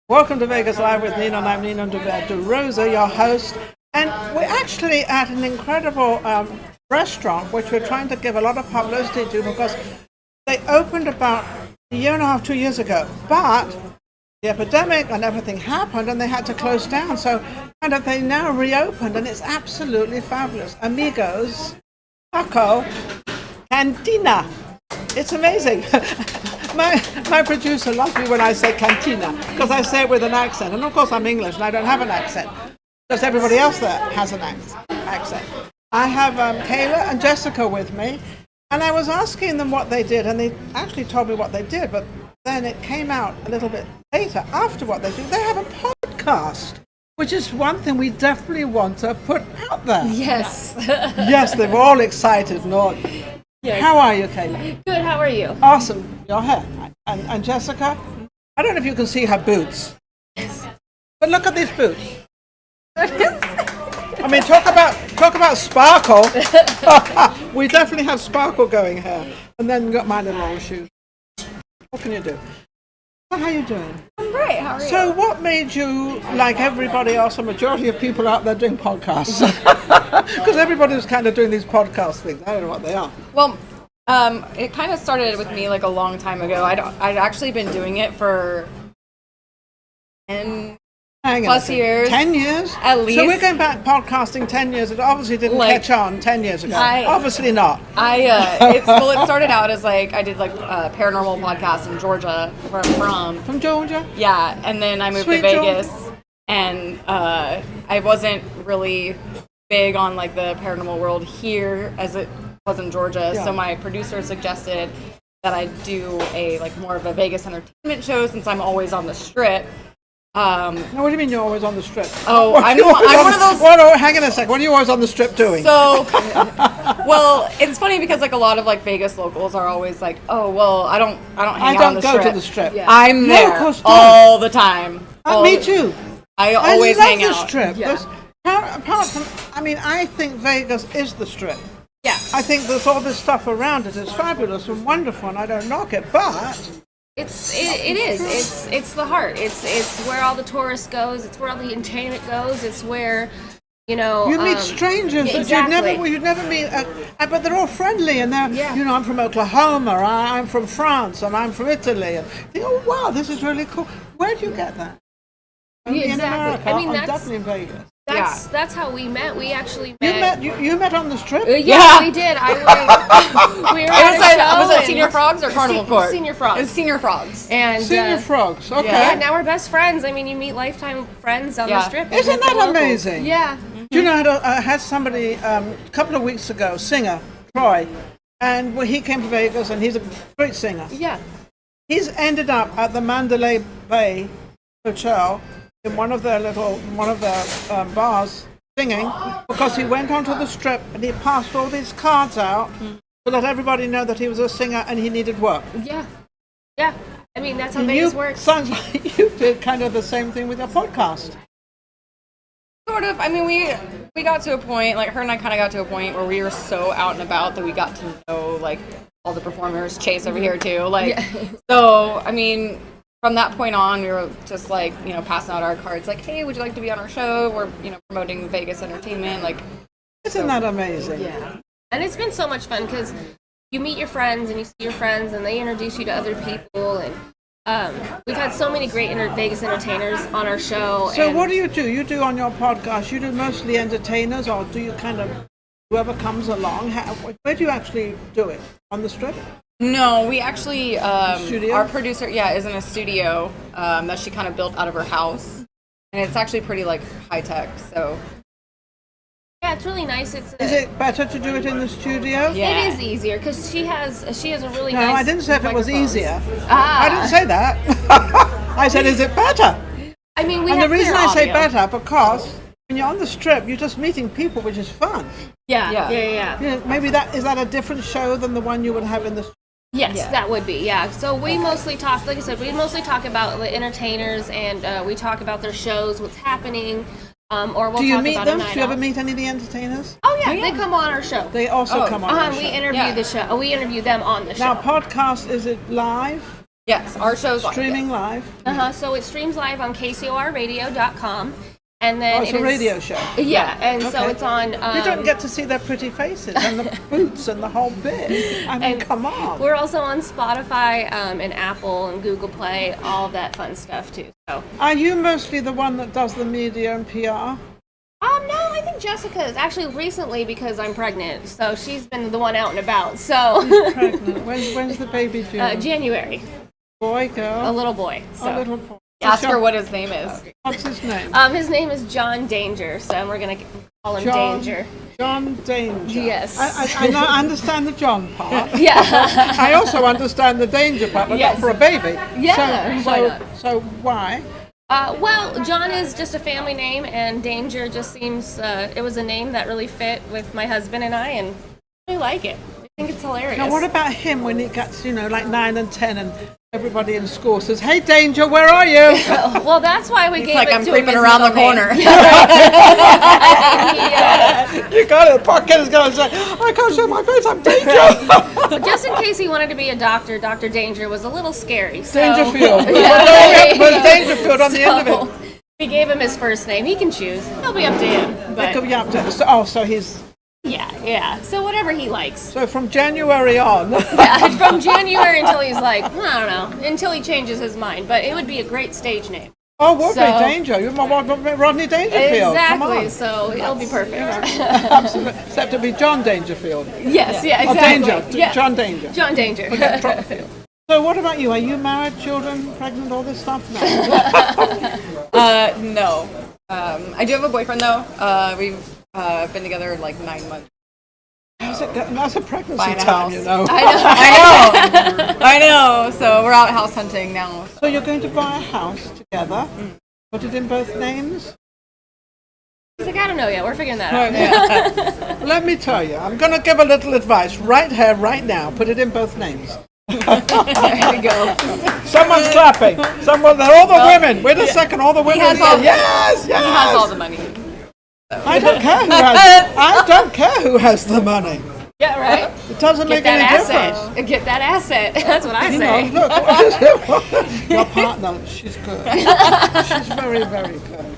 Welcome to Vegas Live with Ninon. I'm Ninon to Rosa, your host. And we're actually at an incredible restaurant, which we're trying to give a lot of publicity to because they opened about a year and a half, 2 years ago. But the epidemic and everything happened and they had to close down. So they now reopened and it's absolutely fabulous. Amigos, Taco, Cantina. It's amazing. My producer loves me when I say cantina because I say it with an accent. And of course I'm English and I don't have an accent. Just everybody else there has an accent. I have Kayla and Jessica with me. And I was asking them what they did. And they actually told me what they did. But then it came out a little bit later after what they did. They have a podcast, which is one thing we definitely want to put out there. Yes. Yes, they were all excited and all. Yes. How are you, Kallie? Good, how are you? Awesome. Your hair. And Jessica? I don't know if you can see her boots. Yes. But look at these boots. I mean, talk about sparkle. We definitely have sparkle going here. And then got my little old shoes. What can you do? So how are you doing? I'm great, how are you? So what made you, like everybody else, a majority of people out there doing podcasts? Because everybody's kind of doing these podcast things. I don't know what they are. Well, it kind of started with me like a long time ago. I'd actually been doing it for 10 plus years. 10 years? At least. So we're going back podcasting 10 years. It obviously didn't catch on 10 years ago. Obviously not. It started out as like, I did like a paranormal podcast in Georgia From Georgia? Yeah, and then I moved Sweet to Vegas. Georgia. And I wasn't really big on like the paranormal world here as it was in Georgia. Yeah. So my producer suggested that I do a like more of a Vegas entertainment show since I'm always on the Strip. Now, what do you mean you're always on the Strip? Oh, I'm one of those. Hang on a sec. What are you always on the Strip doing? So, well, it's funny because like a lot of like Vegas locals are always like, oh, well, I don't hang out on the Strip. I don't go to the Strip. Yeah. I'm there of course all the time. Me too. I always hang out. I love the Strip. Yeah. Apart from, I think Vegas is the Strip. Yeah. I think there's all this stuff around it is fabulous and wonderful, and I don't knock it, but It is. It's the heart. It's where all the tourists goes. It's where all the entertainment goes. It's where, you meet strangers exactly. that you'd never meet, but they're all friendly, and they're, I'm from Oklahoma, or I'm from France, and I'm from Italy, and you think, oh wow, this is really cool. Where do you get that? Only in America. That's definitely in Vegas. That's how we met. We actually met. You met on the Strip? Yeah, we did. We were at a show. Was it Senior Frogs or Carnival Court? Senior Frogs. It was Senior Frogs. And Senior Frogs. Okay. Yeah, now we're best friends. I mean, you meet lifetime friends on the Strip. Isn't that amazing? Yeah. Do you know, I had somebody a couple of weeks ago, singer, Troy, and he came to Vegas, and he's a great singer. Yeah. He's ended up at the Mandalay Bay Hotel in one of their bars singing because he went onto the Strip and he passed all these cards out to let everybody know that he was a singer and he needed work. Yeah. Yeah. I mean, that's how Vegas works. Sounds like you did kind of the same thing with your podcast. Sort of. I mean, we got to a point, like her and I kind of got to a point where we were so out and about that we got to know like all the performers. Chase over here too. So I mean, from that point on, we were just like, passing out our cards like, hey, would you like to be on our show? We're, promoting Vegas entertainment. Like, isn't that amazing? Yeah. And it's been so much fun because you meet your friends and you see your friends and they introduce you to other people. And we've had so many great Vegas entertainers on our show. So what do? You do on your podcast, you do mostly entertainers, or do you kind of, whoever comes along, where do you actually do it? On the Strip? No, we actually, studio? Our producer, is in a studio that she kind of built out of her house. And it's actually pretty, like, high-tech, so. Yeah, it's really nice. Is it better to do it in the studio? Yeah. It is easier, because she has a really nice. No, I didn't say if it was easier. Ah. I didn't say that. I said, is it better? I mean, and the reason I say better, because when you're on the Strip, you're just meeting people, which is fun. Yeah. Maybe is that a different show than the one you would have in the Yes, that would be, So we mostly talk, like I said, about the entertainers, and we talk about their shows, what's happening, or we'll Do you talk meet about them? a night Do you ever off. meet any of the entertainers? Oh yeah, they come on our show. They also come on our show. We interview the show. We interview them on the show. Now, podcast, is it live? Yes, our show's Streaming live. So it streams live on kcorradio.com. And then It's a radio show. Yeah, and so Okay. it's on. You don't get to see their pretty faces and the boots and the whole bit. I mean, come on. We're also on Spotify and Apple and Google Play, all of that fun stuff too. So. Are you mostly the one that does the media and PR? No, I think Jessica is actually recently because I'm pregnant, so she's been the one out and about. So. Pregnant. When's the baby due? January. Boy, girl. A little boy. So. A little boy. Ask her what his name is. What's his name? His name is John Danger, so we're gonna call him Danger. John Danger. Yes. I understand the John part. Yeah. I also understand the danger part, but Yes. not for a baby. Yeah, So, why so, not? so why? Well, John is just a family name, and Danger just seems it was a name that really fit with my husband and I, and I really like it. I think it's hilarious. Now, what about him when he gets, like 9 and 10 and everybody in school says, "Hey, Danger, where are you?" Well, that's why we It's gave like it I'm to creeping him as around the middle name. corner. You got it. Poor kid is going to say, "I can't show my face. I'm Danger." But just in case he wanted to be a doctor, Dr. Danger was a little scary. So. Dangerfield. Yeah. Put Dangerfield on the end of it. We gave him his first name. He can choose. It'll be up to him. But Could be up to- so he's yeah. So whatever he likes. so from January on. Yeah, from January until he's like, I don't know, until he changes his mind. But it would be a great stage name. Oh, would be So- Danger. You might want Rodney Dangerfield. Come Exactly. on. So it'll be perfect. Absolutely. Except to be John Dangerfield. Yes. Yeah. Oh, Exactly. Danger. Yeah. John Danger. John Danger. Forget Dropfield. So what about you? Are you married, children, pregnant, all this stuff? No. No. I do have a boyfriend though. We've been together like 9 months. How's it going? That's a pregnancy Buying a time, house. you know. I know. So we're out house hunting now. So you're going to buy a house together, put it in both names? He's like, I don't know yet. We're figuring that out. Let me tell you, I'm going to give a little advice right here, right now. Put it in both names. There we go. Someone's clapping. All the women. Wait a second, all the women. has say, all- yes, yes. He has all the money. I don't care who has. I don't care who has the money. Yeah. Right. It doesn't make Get any that difference. asset. Get that asset. That's what I You say. know, look, your partner, she's good. She's very, very good.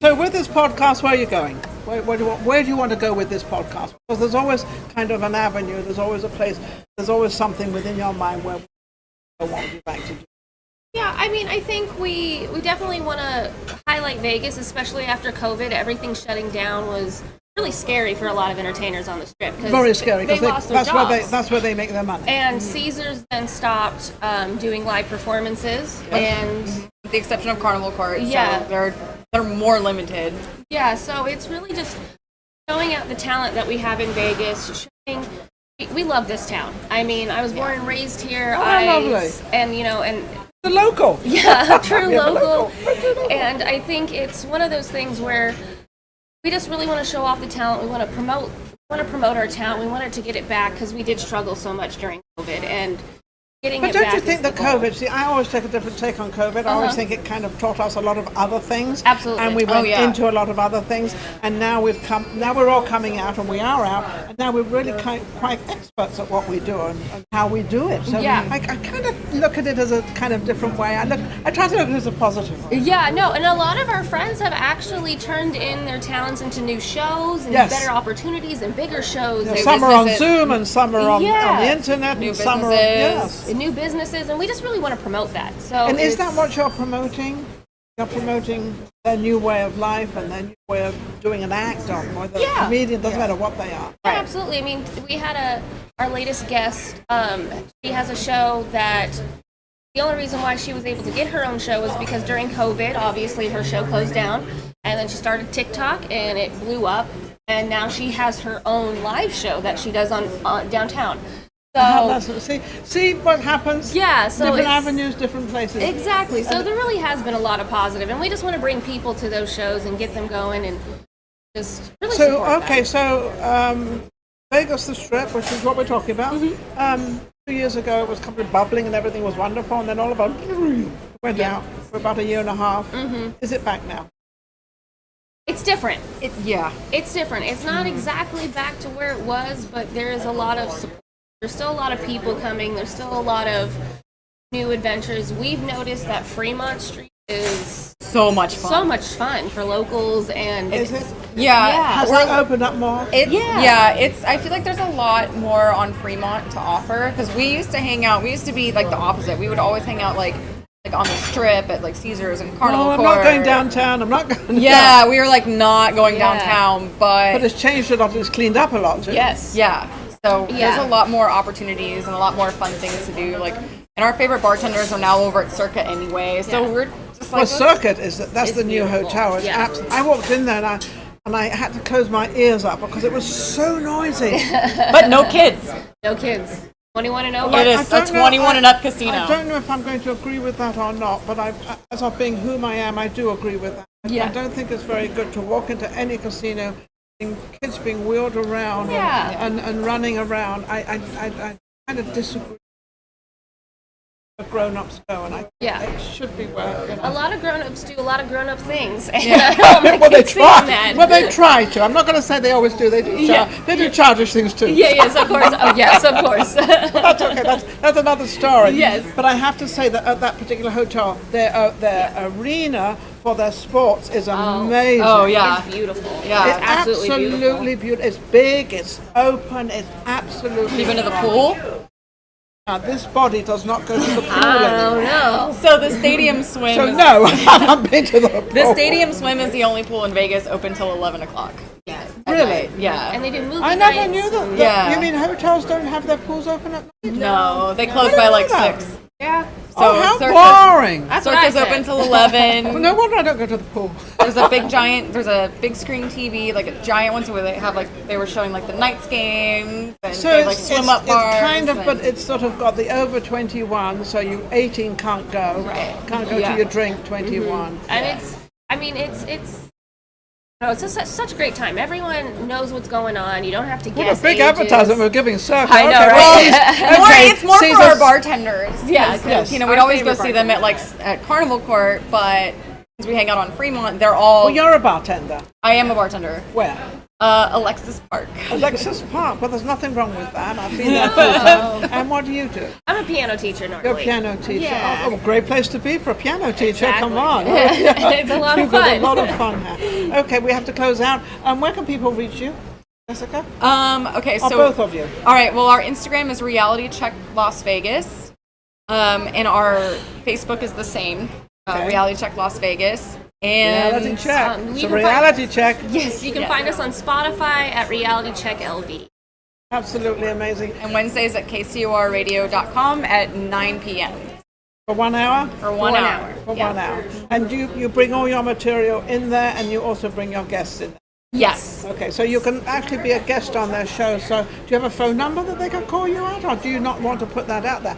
So with this podcast, where are you going? Where do you want to go with this podcast? Because there's always kind of an avenue, there's always a place, there's always something within your mind where what would you like to do? Yeah, I mean, I think we definitely want to highlight Vegas, especially after COVID. Everything shutting down was really scary for a lot of entertainers on the strip. Very scary, They because lost their jobs. that's where they make their money. And Caesars then stopped doing live performances, and With the exception of Carnival Court. Yeah. So they're more limited. yeah, so it's really just showing out the talent that we have in Vegas. We love this town. I mean, I was born and raised here. Lovely. And and The local. yeah, true Yeah, local. And I think it's one of those things where we just really want to show off the talent. We want to promote our town. We wanted to get it back because we did struggle so much during COVID, and getting But it don't back you think is that the goal. COVID, see, I always take a different take on COVID. I always think it kind of taught us a lot of other things. Absolutely. And we Oh, went yeah. into a lot of other things. And now now we're all coming out, and we are out. And now we're really quite experts at what we do and how we do it. So Yeah. I kind of look at it as a kind of different way. I try to look at it as a positive way. Yeah, no, and a lot of our friends have actually turned in their talents into new shows and Yes. better opportunities and bigger shows You know, and some are on businesses. Zoom and some are on Yeah. the internet New and some are businesses. yes. new businesses, and we just really want to promote that. So And is it's- that what you're promoting? You're promoting their new way of life and their new way of doing an act or whether Yeah. a comedian, doesn't matter what they are. Yeah, absolutely. I mean, we had our latest guest. She has a show that the only reason why she was able to get her own show was because during COVID, obviously her show closed down, and then she started TikTok and it blew up, and now she has her own live show that she does on downtown. So See what happens? yeah, so Different it's- avenues, different places. Exactly. So there really has been a lot of positive, and we just want to bring people to those shows and get them going and just really So, support okay, that. so Vegas the Strip, which is what we're talking about. Mm-hmm. 2 years ago, it was kind of bubbling and everything was wonderful, and then all of a sudden, it went out for about a year and a half. Is it back now? It's different. Yeah. It's different. It's not exactly back to where it was, but there is a lot of support. There's still a lot of people coming. There's still a lot of new adventures. We've noticed that Fremont Street is So much fun. so much fun for locals, and Is it? Yeah. Has that opened up more? It's I feel like there's a lot more on Fremont to offer because we used to hang out. We used to be like the opposite. We would always hang out like on the strip at like Caesars and Carnival Oh, I'm Court. not going downtown. I'm not going. Yeah, we were like not going downtown, But it's changed a lot. It's cleaned up a lot too. yes, yeah. So there's Yeah. a lot more opportunities and a lot more fun things to do. Like, and our favorite bartenders are now over at Circa anyway. So Yeah. we're just Well, like, Circuit that's It's the new beautiful. hotel. It's Yeah. I walked in there and I had to close my ears up because it was so noisy. but no kids. no kids. 21 and over. It I is a don't know- 21 and up casino. I don't know if I'm going to agree with that or not, but as of being whom I am, I do agree with that. Yeah. I don't think it's very good to walk into any casino, and kids being wheeled around Yeah. and running around. I kind of disagree. The grown-ups go, and I think Yeah. it should be well. You know. A lot of grown-ups do a lot of grown-up things. And I don't like Well, they seeing try. that. Well, they try to. I'm not going to say they always do. They do. They do childish things too. Yeah, yes, of course. Oh, yes, of course. That's okay. That's another story. Yes. But I have to say that at that particular hotel, their arena for their sports is amazing. Oh yeah. It's beautiful. Yeah. It's It's absolutely beautiful. It's big. It's open. It's absolutely. Even to the pool. Now, this body does not go to the pool Oh anymore. no. So the stadium swim. So is, no, I haven't been to the pool. The stadium swim is the only pool in Vegas open till 11 o'clock. Yeah. at Really? night. Yeah. And they do movie I never nights. knew that. Yeah. You mean hotels don't have their pools open at night? No, they close I by didn't like know that. 6. Yeah. So Oh, how Circus- boring. That's what I Circus said. open till 11. Well, no wonder I don't go to the pool. There's a big screen TV, like a giant one, so where they have like they were showing like the Knights games and So they like swim up bars. it's kind of, and- but it's sort of got the over 21, so you 18 can't go. Right. Can't go Yeah. to your drink 21. And it's just such a great time. Everyone knows what's going on. You don't have to What guess a big ages. advertisement we're giving Circa. I know, Okay, right? well, Well, it's more for Caesar's- our bartenders. Yeah, Because, yes. you know, Our we'd always go favorite see them at like at Carnival Court, but since we hang out on Fremont, they're all. Well, you're a bartender. I am a bartender. Where? Alexis Park. Alexis Park. Well, there's nothing wrong with that. I've been there full time. And what do you do? I'm a piano teacher You're normally. a piano teacher. Yeah. Oh, great place to be for a piano teacher. Exactly. Come on. It's a lot of You've got a fun. lot of fun here. Okay, we have to close out. Where can people reach you, Jessica? Okay, Or so both of you? All right. Well, our Instagram is Reality Check Las Vegas, and our Facebook is the same, Okay. Reality Check Las Vegas. And Reality check. you It's a can find- reality check. Yes, you can Yes. find us on Spotify at Reality Check LV. Absolutely amazing. and Wednesdays at kcorradio.com at 9 p.m. For 1 hour? for 1 hour. For Yeah. 1 hour. And you bring all your material in there and you also bring your guests in there. Yes. Okay, so you can actually be a guest on their show. So do you have a phone number that they can call you at, or do you not want to put that out there?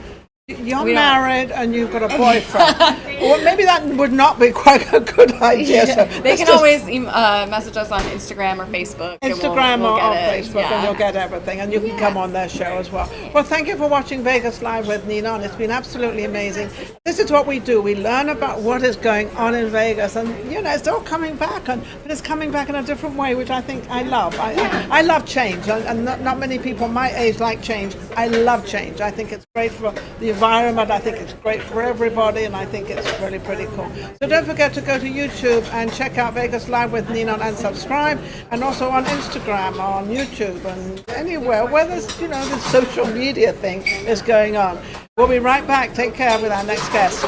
You're We don't. married and you've got a boyfriend. Well, maybe that would not be quite a good idea. So They let's can just- always message us on Instagram or Facebook. and Instagram we'll or get it. Facebook, and Yeah. you'll get everything, and you can come on their show as well. Well, thank you for watching Vegas Live with Ninon. It's been absolutely amazing. This is what we do. We learn about what is going on in Vegas, and it's all coming back, but it's coming back in a different way, which I think I love. I love change, and not many people my age like change. I love change. I think it's great for the environment. I think it's great for everybody, and I think it's really pretty cool. So don't forget to go to YouTube and check out Vegas Live with Ninon and subscribe, and also on Instagram, on YouTube, and anywhere where there's this social media thing is going on. We'll be right back. Take care with our next guest.